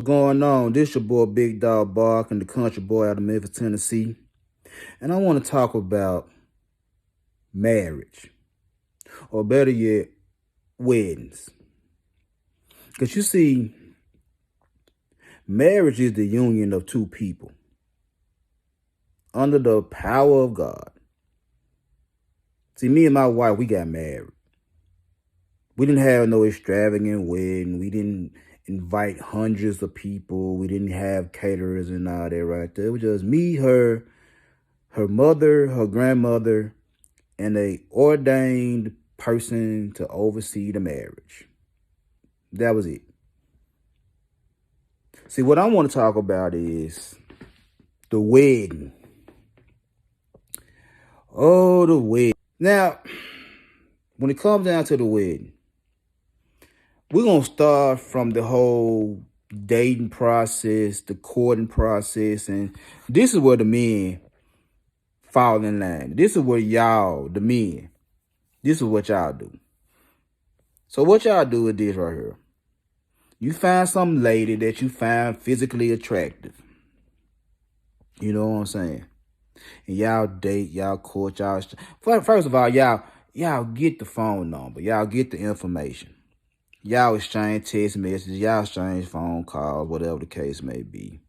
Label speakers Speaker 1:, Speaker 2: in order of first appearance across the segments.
Speaker 1: Going on? This your boy Big Dog Bark and the country boy out of Memphis, Tennessee. And I want to talk about marriage. Or better yet, weddings. Because you see, marriage is the union of two people under the power of God. See, me and my wife, we got married. We didn't have no extravagant wedding. We didn't invite hundreds of people. We didn't have caterers and all that right there. It was just me, her mother, her grandmother, and a ordained person to oversee the marriage. That was it. See, what I want to talk about is the wedding. Oh, the wedding. Now, when it comes down to the wedding, we're going to start from the whole dating process, the courting process, and this is where the men fall in line. This is where y'all, the men, this is what y'all do. So what y'all do is this right here. You find some lady that you find physically attractive. You know what I'm saying? And y'all date, y'all court, y'all. First of all, y'all get the phone number. Y'all get the information. Y'all exchange text messages. Y'all exchange phone calls, whatever the case may be.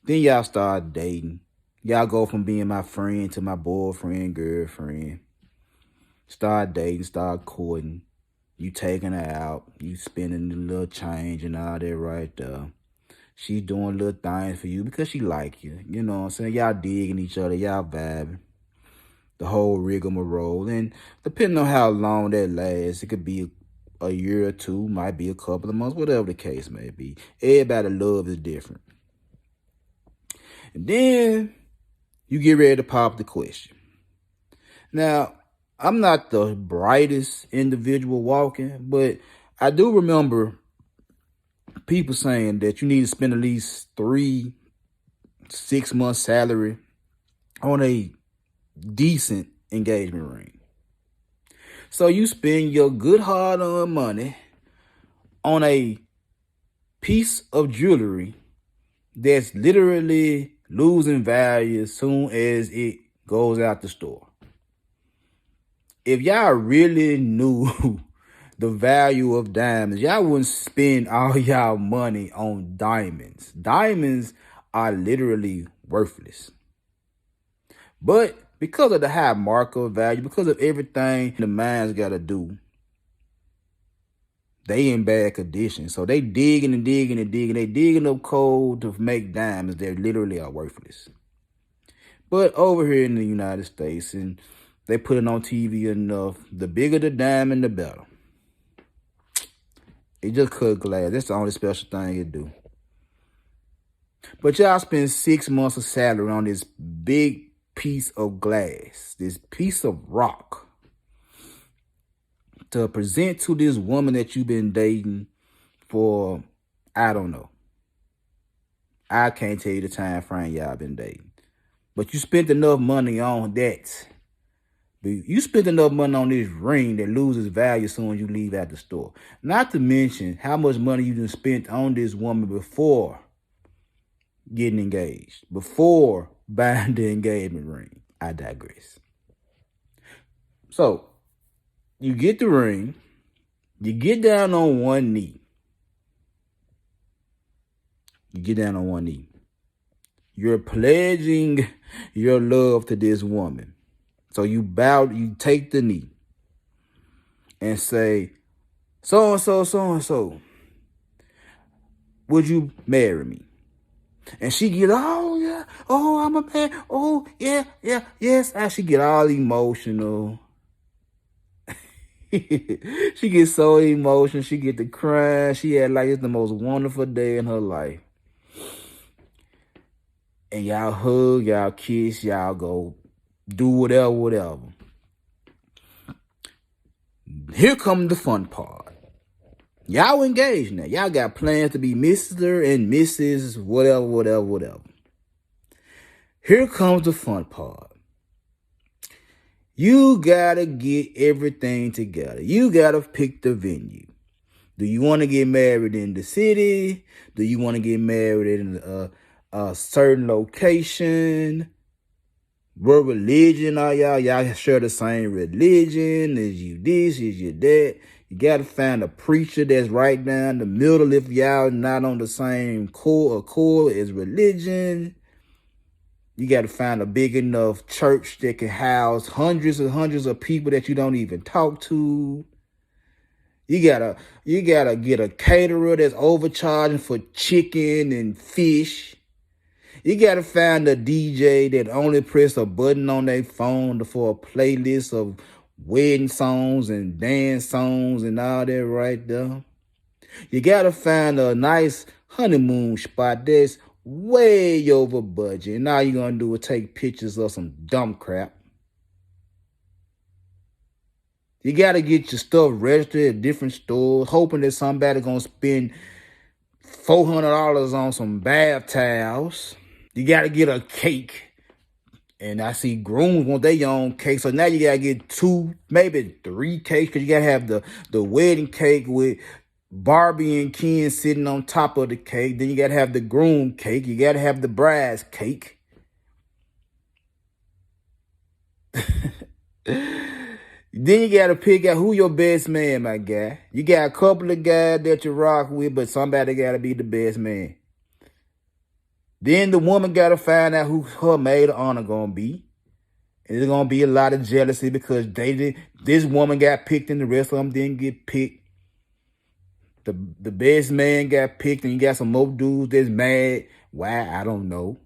Speaker 1: Then y'all start dating. Y'all go from being my friend to my boyfriend, girlfriend. Start dating, start courting. You taking her out. You spending the little change and all that right there. She's doing little things for you because she like you. You know what I'm saying? Y'all digging each other. Y'all vibing. The whole rigmarole. And depending on how long that lasts, it could be a year or two, might be a couple of months, whatever the case may be. Everybody's love is different. And then you get ready to pop the question. Now, I'm not the brightest individual walking, but I do remember people saying that you need to spend at least 3-6 months salary on a decent engagement ring. So you spend your good hard-earned money on a piece of jewelry that's literally losing value as soon as it goes out the store. If y'all really knew the value of diamonds, y'all wouldn't spend all y'all money on diamonds. Diamonds are literally worthless. But because of the high market value, because of everything the mines got to do, they in bad condition. So they digging and digging and digging. They digging up coal to make diamonds that literally are worthless. But over here in the United States, and they put it on TV enough, the bigger the diamond, the better. It just cut glass. That's the only special thing it do. But y'all spend 6 months of salary on this big piece of glass, this piece of rock, to present to this woman that you've been dating for, I don't know. I can't tell you the time frame y'all been dating. But you spent enough money on that. You spent enough money on this ring that loses value as soon as you leave out the store. Not to mention how much money you done spent on this woman before getting engaged, before buying the engagement ring. I digress. So, you get the ring, you get down on one knee. You get down on one knee. You're pledging your love to this woman. So you bow, you take the knee and say, so-and-so, so-and-so, would you marry me? And she get, oh, yeah, oh, I'm a man, oh, yeah, yes. And she get all emotional. She gets so emotional. She get to crying. She had like it's the most wonderful day in her life. And y'all hug, y'all kiss, y'all go do whatever. Here comes the fun part. Y'all engaged now. Y'all got plans to be Mr. and Mrs. whatever. Here comes the fun part. You gotta get everything together. You gotta pick the venue. Do you want to get married in the city? Do you want to get married in a certain location? What religion are y'all? Y'all share the same religion? Is you this? Is you that? You got to find a preacher that's right down the middle if y'all not on the same core as religion. You got to find a big enough church that can house hundreds and hundreds of people that you don't even talk to. You gotta get a caterer that's overcharging for chicken and fish. You gotta find a DJ that only press a button on their phone for a playlist of wedding songs and dance songs and all that right there. You gotta find a nice honeymoon spot that's way over budget. And all you're gonna do is take pictures of some dumb crap. You gotta get your stuff registered at different stores, hoping that somebody gonna spend $400 on some bath towels. You gotta get a cake. And I see grooms want their own cake. So now you gotta get 2, maybe 3 cakes, because you gotta have the wedding cake with Barbie and Ken sitting on top of the cake. Then you gotta have the groom cake. You gotta have the bride's cake. Then you gotta pick out who your best man, my guy. You got a couple of guys that you rock with, but somebody gotta be the best man. Then the woman gotta find out who her maid of honor gonna be. And there's gonna be a lot of jealousy because this woman got picked and the rest of them didn't get picked. The best man got picked, and you got some more dudes that's mad. Why? I don't know.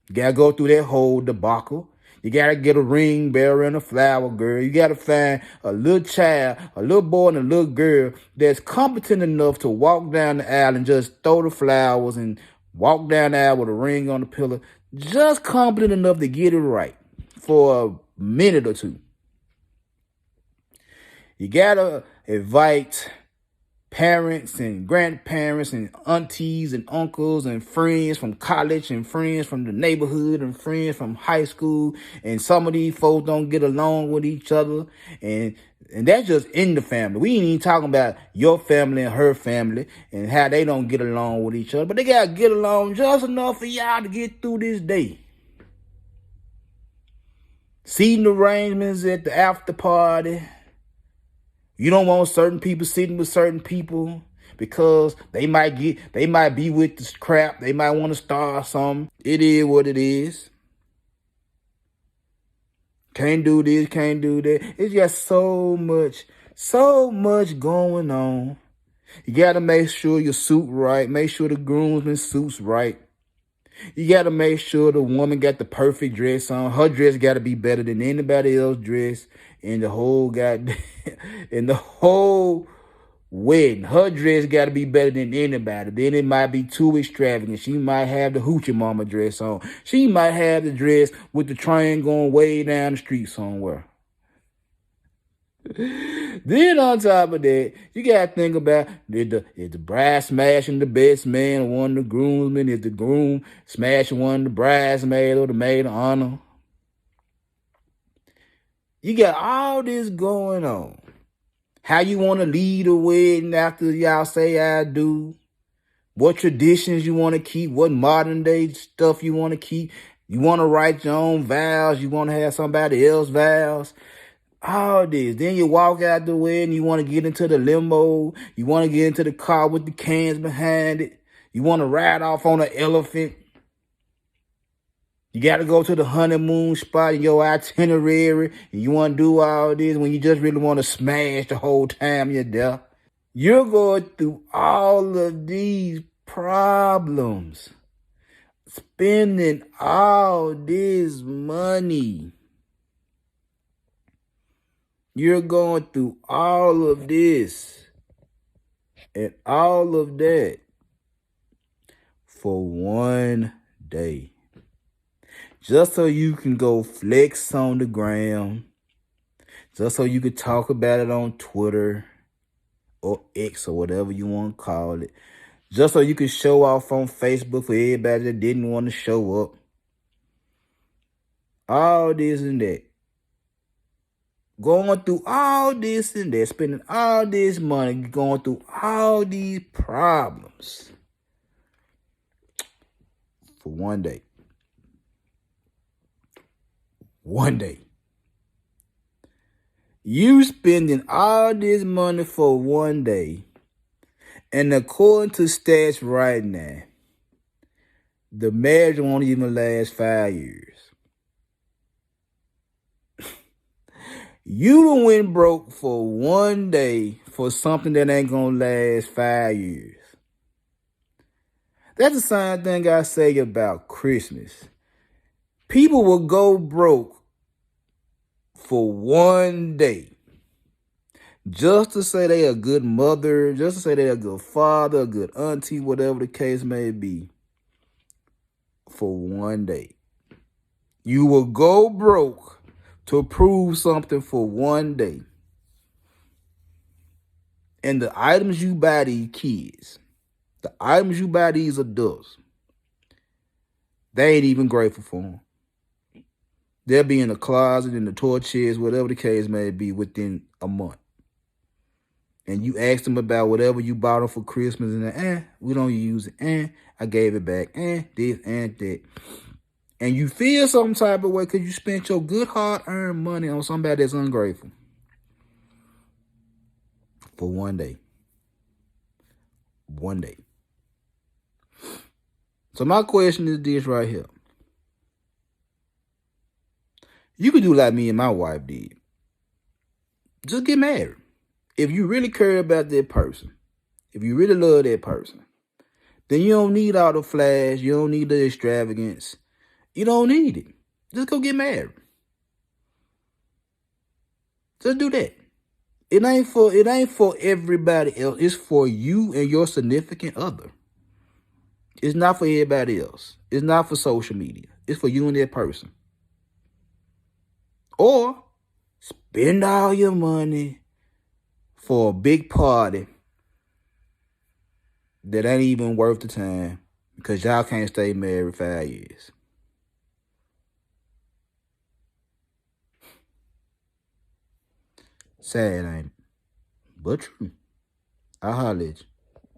Speaker 1: You gotta go through that whole debacle. You gotta get a ring bearer and a flower girl. You gotta find a little child, a little boy and a little girl that's competent enough to walk down the aisle and just throw the flowers and walk down the aisle with a ring on the pillar. Just competent enough to get it right for a minute or two. You gotta invite parents and grandparents and aunties and uncles and friends from college and friends from the neighborhood and friends from high school. And some of these folks don't get along with each other. And that's just in the family. We ain't even talking about your family and her family and how they don't get along with each other. But they got to get along just enough for y'all to get through this day. Seating arrangements at the after party. You don't want certain people sitting with certain people because they might be with this crap. They might want to start something. It is what it is. Can't do this, can't do that. It's just so much going on. You got to make sure your suit right. Make sure the groomsman suit's right. You got to make sure the woman got the perfect dress on. Her dress got to be better than anybody else's dress in the whole in the whole wedding. Her dress got to be better than anybody. Then it might be too extravagant. She might have the hoochie mama dress on. She might have the dress with the train going way down the street somewhere. Then on top of that, you gotta think about is the bride smashing the best man or one of the groomsmen? Is the groom smashing one of the bridesmaids or the maid of honor? You got all this going on. How you want to lead a wedding after y'all say I do? What traditions you want to keep? What modern day stuff you want to keep? You want to write your own vows? You want to have somebody else's vows? All this. Then you walk out the way and you want to get into the limo. You want to get into the car with the cans behind it. You want to ride off on an elephant. You got to go to the honeymoon spot in your itinerary. And you want to do all this when you just really want to smash the whole time you're there. You're going through all of these problems. Spending all this money. You're going through all of this and all of that for one day. Just so you can go flex on the gram. Just so you can talk about it on Twitter or X or whatever you want to call it. Just so you can show off on Facebook for everybody that didn't want to show up. All this and that. going through all this and that, spending all this money, going through all these problems for one day. One day. You spending all this money for one day, and according to stats right now, the marriage won't even last 5 years. You done went broke for one day for something that ain't gonna last 5 years. That's the same thing I say about Christmas. People will go broke for one day just to say they a good mother, just to say they a good father, a good auntie, whatever the case may be, for one day. You will go broke to prove something for one day. And the items you buy these kids, the items you buy these adults, they ain't even grateful for them. They'll be in the closet, in the toy chest, whatever the case may be, within a month. And you ask them about whatever you bought them for Christmas, and we don't use it. I gave it back. This and that. And you feel some type of way because you spent your good hard-earned money on somebody that's ungrateful. For one day. One day. So my question is this right here. You could do like me and my wife did. Just get married. If you really care about that person, if you really love that person, then you don't need all the flash. You don't need the extravagance. You don't need it. Just go get married. Just do that. It ain't for everybody else. It's for you and your significant other. It's not for everybody else. It's not for social media. It's for you and that person. Or spend all your money for a big party that ain't even worth the time because y'all can't stay married 5 years. Sad, ain't it? But true. I'll holler at you.